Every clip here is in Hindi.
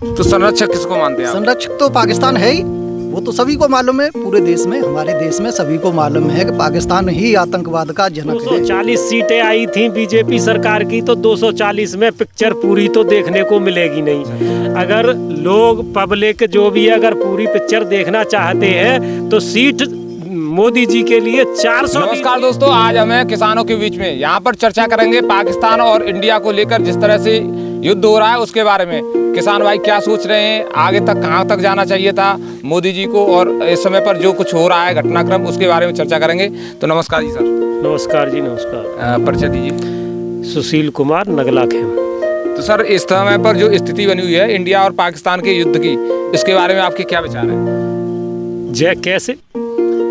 तो संरक्षक किसको मानते हैं आप? संरक्षक तो पाकिस्तान है ही, वो तो सभी को मालूम है। पूरे देश में, हमारे देश में सभी को मालूम है कि पाकिस्तान ही आतंकवाद का जनक है। 240 सीटें आई थी बीजेपी सरकार की, तो 240 में पिक्चर पूरी तो देखने को मिलेगी नहीं। अगर लोग पब्लिक जो भी है अगर पूरी पिक्चर देखना चाहते हैं तो सीट मोदी जी के लिए 400। नमस्कार दोस्तों, आज हमें किसानों के बीच में यहाँ पर चर्चा करेंगे पाकिस्तान और इंडिया को लेकर। जिस तरह से युद्ध हो रहा है उसके बारे में किसान भाई क्या सोच रहे हैं, आगे तक कहाँ तक जाना चाहिए था मोदी जी को, और इस समय पर जो कुछ हो रहा है घटनाक्रम उसके बारे में चर्चा करेंगे। तो नमस्कार जी सर। नमस्कार जी, नमस्कार। परिचय दीजिए। सुशील कुमार, नगला खेम। तो सर, इस समय पर जो स्थिति बनी हुई है इंडिया और पाकिस्तान के युद्ध की, इसके बारे में आपके क्या विचार है?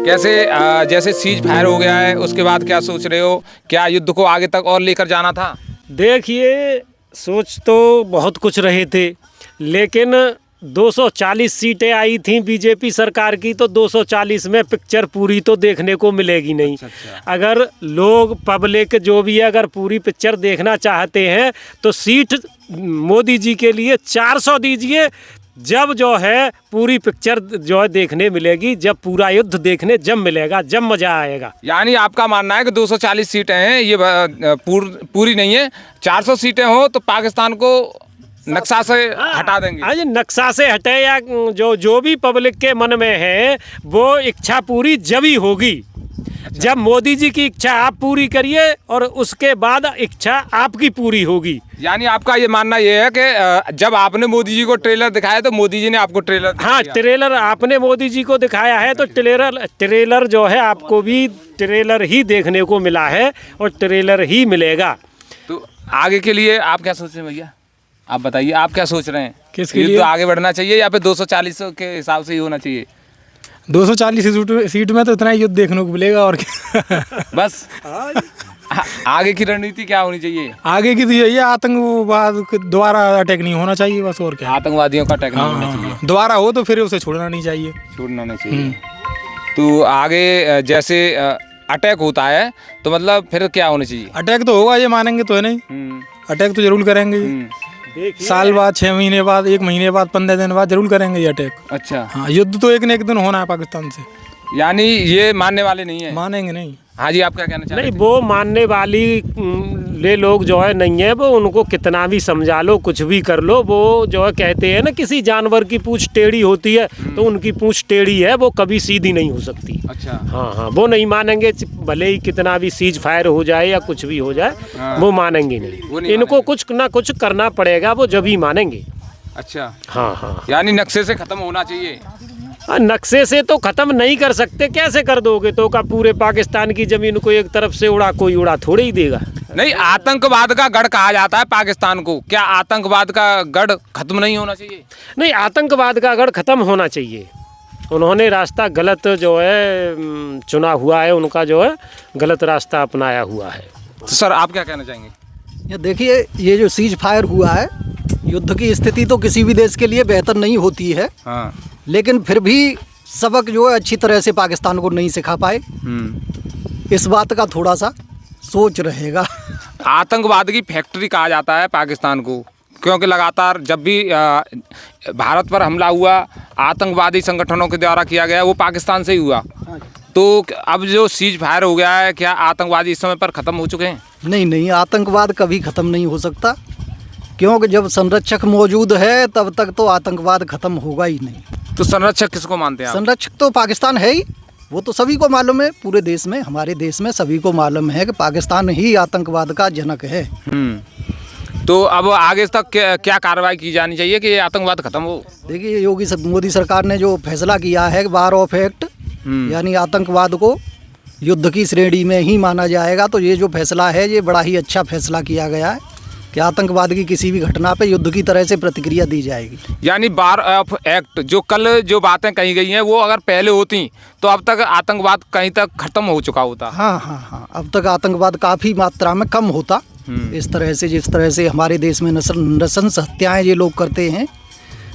कैसे जैसे सीज फायर हो गया है उसके बाद क्या सोच रहे हो? क्या युद्ध को आगे तक और लेकर जाना था? देखिए, सोच तो बहुत कुछ रहे थे, लेकिन 240 सीटें आई थी बीजेपी सरकार की, तो 240 में पिक्चर पूरी तो देखने को मिलेगी नहीं। अगर लोग पब्लिक जो भी है अगर पूरी पिक्चर देखना चाहते हैं तो सीट मोदी जी के लिए 400 दीजिए। जब जो है पूरी पिक्चर जो है देखने मिलेगी, जब पूरा युद्ध देखने जब मिलेगा, जब मजा आएगा। यानी आपका मानना है कि 240 सीटें हैं, ये पूरी नहीं है। 400 सीटें हो तो पाकिस्तान को नक्शा से हटा देंगे। हाँ जी, नक्शा से हटे या जो भी पब्लिक के मन में है वो इच्छा पूरी जब ही होगी। जब मोदी जी की इच्छा आप पूरी करिए और उसके बाद इच्छा आपकी पूरी होगी। यानी आपका ये मानना ये है कि जब आपने मोदी जी को ट्रेलर दिखाया तो मोदी जी ने आपको ट्रेलर हाँ, ट्रेलर आपने मोदी जी को दिखाया है तो ट्रेलर जो है आपको भी ट्रेलर ही देखने को मिला है और ट्रेलर ही मिलेगा। तो आगे के लिए आप क्या सोच रहे हैं भैया? आप बताइए, आप क्या सोच रहे हैं? किसके लिए? तो आगे बढ़ना चाहिए या फिर 240 के हिसाब से ही होना चाहिए? 240 सीट में तो इतना ही युद्ध देखने को मिलेगा और क्या। बस आगे की रणनीति क्या होनी चाहिए? आगे की तो यही है, आतंकवाद दोबारा अटैक नहीं होना चाहिए, बस। और क्या, आतंकवादियों का अटैक नहीं होना चाहिए। दोबारा हो तो फिर उसे छोड़ना नहीं चाहिए। छोड़ना नहीं चाहिए। तो आगे जैसे अटैक होता है तो मतलब फिर क्या होना चाहिए? अटैक तो होगा, ये मानेंगे तो है नहीं। अटैक तो जरूर करेंगे। साल बाद, 6 महीने बाद, 1 महीने बाद, 15 दिन बाद जरूर करेंगे ये अटैक। अच्छा। हाँ, युद्ध तो एक न एक दिन होना है पाकिस्तान से। यानी ये मानने वाले नहीं है? मानेंगे नहीं। हाँ जी, आप क्या कहना चाह रहे नहीं, थे? वो मानने वाली ले लोग जो है नहीं है। वो उनको कितना भी समझा लो, कुछ भी कर लो, वो जो है कहते हैं ना किसी जानवर की पूंछ टेढ़ी होती है, तो उनकी पूंछ टेढ़ी है, वो कभी सीधी नहीं हो सकती। अच्छा। हाँ, वो नहीं मानेंगे, भले ही कितना भी सीज फायर हो जाए या कुछ भी हो जाए। वो मानेंगे नहीं। इनको कुछ ना कुछ करना पड़ेगा, वो जब ही मानेंगे। अच्छा। हाँ। यानी नक्शे से खत्म होना चाहिए। नक्शे से तो खत्म नहीं कर सकते, कैसे कर दोगे? तो का पूरे पाकिस्तान की जमीन को एक तरफ से उड़ा, कोई उड़ा थोड़े ही देगा। नहीं, आतंकवाद का गढ़ कहा जाता है पाकिस्तान को। क्या आतंकवाद का गढ़ खत्म नहीं होना चाहिए? नहीं, आतंकवाद का गढ़ खत्म होना चाहिए। उन्होंने रास्ता गलत जो है चुना हुआ है, उनका जो है गलत रास्ता अपनाया हुआ है। तो सर, आप क्या कहना चाहेंगे? ये देखिए, ये जो सीज फायर हुआ है, युद्ध की स्थिति तो किसी भी देश के लिए बेहतर नहीं होती है। हाँ। लेकिन फिर भी सबक जो है अच्छी तरह से पाकिस्तान को नहीं सिखा पाए। इस बात का थोड़ा सा सोच रहेगा। आतंकवाद की फैक्ट्री कहा जाता है पाकिस्तान को, क्योंकि लगातार जब भी भारत पर हमला हुआ आतंकवादी संगठनों के द्वारा किया गया, वो पाकिस्तान से ही हुआ। तो अब जो सीज फायर हो गया है, क्या आतंकवादी इस समय पर ख़त्म हो चुके हैं? नहीं, आतंकवाद कभी ख़त्म नहीं हो सकता, क्योंकि जब संरक्षक मौजूद है तब तक तो आतंकवाद ख़त्म होगा ही नहीं। तो संरक्षक किसको मानते हैं आप? संरक्षक तो पाकिस्तान है ही, वो तो सभी को मालूम है। पूरे देश में, हमारे देश में सभी को मालूम है कि पाकिस्तान ही आतंकवाद का जनक है। तो अब आगे तक क्या कार्रवाई की जानी चाहिए कि ये आतंकवाद खत्म हो? देखिए, मोदी सरकार ने जो फैसला किया है वार ऑफ एक्ट, यानी आतंकवाद को युद्ध की श्रेणी में ही माना जाएगा, तो ये जो फैसला है ये बड़ा ही अच्छा फैसला किया गया है कि आतंकवाद की किसी भी घटना पे युद्ध की तरह से प्रतिक्रिया दी जाएगी। यानी वार ऑफ एक्ट जो कल जो बातें कही गई हैं वो अगर पहले होती तो अब तक आतंकवाद कहीं तक खत्म हो चुका होता। हाँ, अब तक आतंकवाद काफ़ी मात्रा में कम होता। इस तरह से, जिस तरह से हमारे देश में नृशंस हत्याएं ये लोग करते हैं,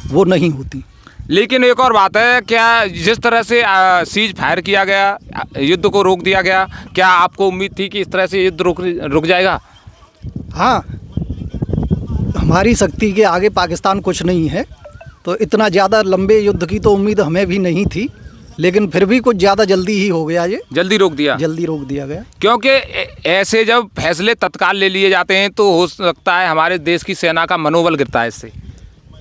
वो नहीं होती। लेकिन एक और बात है, क्या जिस तरह से सीज फायर किया गया, युद्ध को रोक दिया गया, क्या आपको उम्मीद थी कि इस तरह से युद्ध रुक जाएगा? हाँ, हमारी शक्ति के आगे पाकिस्तान कुछ नहीं है। तो इतना ज़्यादा लंबे युद्ध की तो उम्मीद हमें भी नहीं थी, लेकिन फिर भी कुछ ज़्यादा जल्दी ही हो गया, ये जल्दी रोक दिया। जल्दी रोक दिया गया। क्योंकि ऐसे जब फैसले तत्काल ले लिए जाते हैं तो हो सकता है हमारे देश की सेना का मनोबल गिरता है इससे।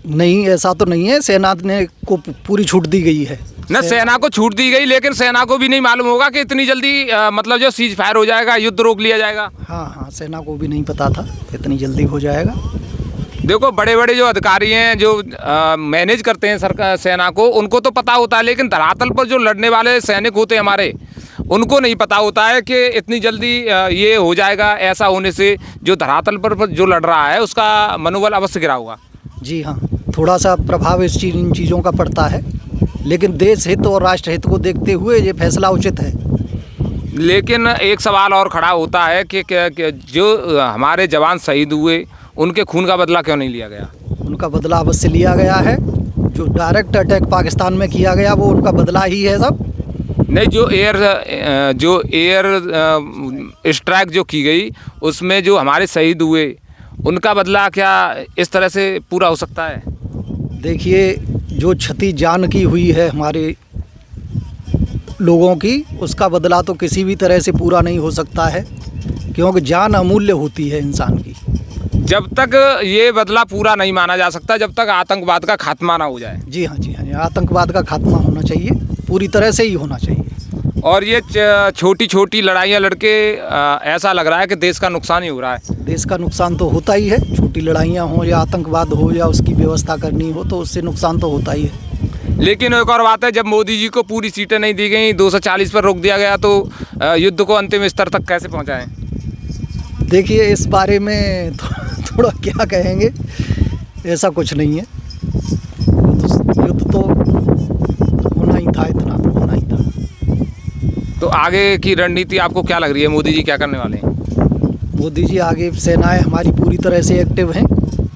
नहीं, ऐसा तो नहीं है, सेना ने को पूरी छूट दी गई है। न सेना को छूट दी गई, लेकिन सेना को भी नहीं मालूम होगा कि इतनी जल्दी मतलब जो सीज फायर हो जाएगा, युद्ध रोक लिया जाएगा। हाँ हाँ, सेना को भी नहीं पता था इतनी जल्दी हो जाएगा। देखो बड़े बड़े जो अधिकारी हैं जो मैनेज करते हैं सरकार सेना को, उनको तो पता होता है, लेकिन धरातल पर जो लड़ने वाले सैनिक होते हैं हमारे, उनको नहीं पता होता है कि इतनी जल्दी ये हो जाएगा। ऐसा होने से जो धरातल पर जो लड़ रहा है उसका मनोबल अवश्य गिरा होगा। जी हाँ, थोड़ा सा प्रभाव इन चीज़ों का पड़ता है, लेकिन देश हित और राष्ट्र हित को देखते हुए ये फैसला उचित है। लेकिन एक सवाल और खड़ा होता है कि जो हमारे जवान शहीद हुए उनके खून का बदला क्यों नहीं लिया गया? उनका बदला अवश्य लिया गया है। जो डायरेक्ट अटैक पाकिस्तान में किया गया वो उनका बदला ही है सब। नहीं, जो एयर स्ट्राइक जो की गई उसमें जो हमारे शहीद हुए उनका बदला क्या इस तरह से पूरा हो सकता है? देखिए, जो क्षति जान की हुई है हमारे लोगों की, उसका बदला तो किसी भी तरह से पूरा नहीं हो सकता है, क्योंकि जान अमूल्य होती है इंसान की। जब तक ये बदला पूरा नहीं माना जा सकता, जब तक आतंकवाद का खात्मा ना हो जाए। जी हाँ, जी हाँ, आतंकवाद का खात्मा होना चाहिए, पूरी तरह से ही होना चाहिए। और ये छोटी छोटी लड़ाइयाँ लड़के ऐसा लग रहा है कि देश का नुकसान ही हो रहा है। देश का नुकसान तो होता ही है, छोटी लड़ाइयाँ हो या आतंकवाद हो या उसकी व्यवस्था करनी हो, तो उससे नुकसान तो होता ही है। लेकिन एक और बात है, जब मोदी जी को पूरी सीटें नहीं दी गई, 240 पर रोक दिया गया, तो युद्ध को अंतिम स्तर तक कैसे पहुँचाएं? देखिए, इस बारे में थोड़ा क्या कहेंगे, ऐसा कुछ नहीं है। युद्ध तो होना ही था, इतना तो होना ही था। तो आगे की रणनीति आपको क्या लग रही है? मोदी जी क्या करने वाले हैं? मोदी जी आगे, सेनाएं हमारी पूरी तरह से एक्टिव हैं।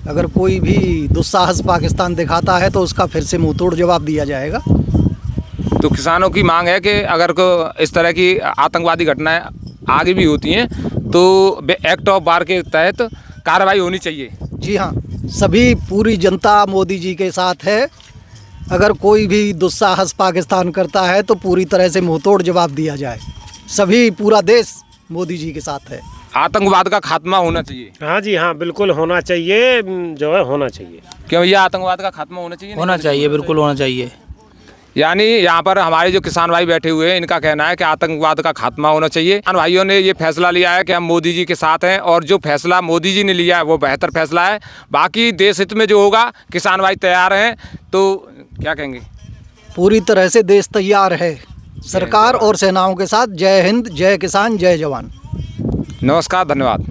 अगर कोई भी दुस्साहस पाकिस्तान दिखाता है तो उसका फिर से मुंहतोड़ जवाब दिया जाएगा। तो किसानों की मांग है कि अगर इस तरह की आतंकवादी घटनाएं आगे भी होती हैं तो एक्ट ऑफ वार के तहत कार्रवाई होनी चाहिए। जी हाँ, सभी पूरी जनता मोदी जी के साथ है। अगर कोई भी दुस्साहस पाकिस्तान करता है तो पूरी तरह से मुंहतोड़ जवाब दिया जाए। सभी, पूरा देश मोदी जी के साथ है। आतंकवाद का खात्मा होना चाहिए। हाँ जी हाँ, बिल्कुल होना चाहिए, जो है होना चाहिए। क्यों भैया, आतंकवाद का खात्मा होना चाहिए? होना चाहिए, बिल्कुल होना चाहिए। यानी यहाँ पर हमारे जो किसान भाई बैठे हुए हैं, इनका कहना है कि आतंकवाद का खात्मा होना चाहिए। किसान भाइयों ने ये फैसला लिया है कि हम मोदी जी के साथ हैं, और जो फैसला मोदी जी ने लिया है वो बेहतर फैसला है। बाकी देश हित में जो होगा, किसान भाई तैयार हैं। तो क्या कहेंगे? पूरी तरह से देश तैयार है, सरकार और सेनाओं के साथ। जय हिंद, जय किसान, जय जवान। नमस्कार, धन्यवाद।